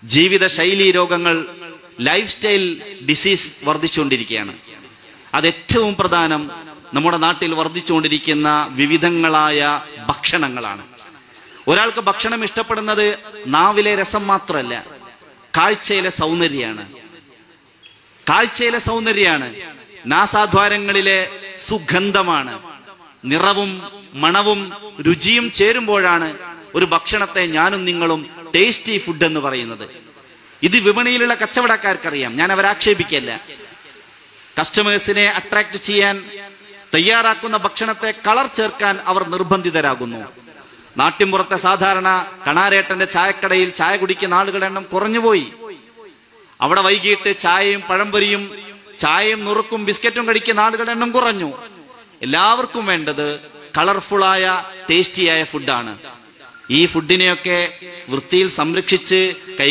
ജീവിതശൈലി രോഗങ്ങൾ, life style disease വർദ്ധിച്ചുകൊണ്ടിരിക്കുകയാണ്. അത് ഏറ്റവും പ്രധാനം നമ്മുടെ നാട്ടിൽ വർദ്ധിച്ചുകൊണ്ടിരിക്കുന്ന വിവിധങ്ങളായ ഭക്ഷണങ്ങളാണ്. ഒരാൾക്ക് ഭക്ഷണം ഇഷ്ടപ്പെടുന്നത് നാവിലെ രസം മാത്രമല്ല, കാഴ്ചയിലെ സൗന്ദര്യമാണ്, നാസാദ്വാരങ്ങളിലെ സുഗന്ധമാണ്. നിറവും മണവും രുചിയും ചേരുമ്പോഴാണ് ഒരു ഭക്ഷണത്തെ ഞാനും നിങ്ങളും ടേസ്റ്റി ഫുഡ് എന്ന് പറയുന്നത്. ഇത് വിപണിയിലുള്ള കച്ചവടക്കാർക്കറിയാം, ഞാൻ അവരെ ആക്ഷേപിക്കല്ല. കസ്റ്റമേഴ്സിനെ അട്രാക്ട് ചെയ്യാൻ തയ്യാറാക്കുന്ന ഭക്ഷണത്തെ കളർ ചേർക്കാൻ അവർ നിർബന്ധിതരാകുന്നു. നാട്ടിൻപുറത്തെ സാധാരണ കണാരേട്ടന്റെ ചായക്കടയിൽ ചായ കുടിക്കുന്ന ആളുകളുടെ എണ്ണം കുറഞ്ഞുപോയി. അവിടെ വൈകിട്ട് ചായയും പഴംപൊരിയും, ചായയും നുറുക്കും ബിസ്ക്കറ്റും കഴിക്കുന്ന ആളുകളുടെ എണ്ണം കുറഞ്ഞു. എല്ലാവർക്കും വേണ്ടത് കളർഫുള്ളായ ടേസ്റ്റിയായ ഫുഡാണ്. ഈ ഫുഡിനെയൊക്കെ വൃത്തിയിൽ സംരക്ഷിച്ച്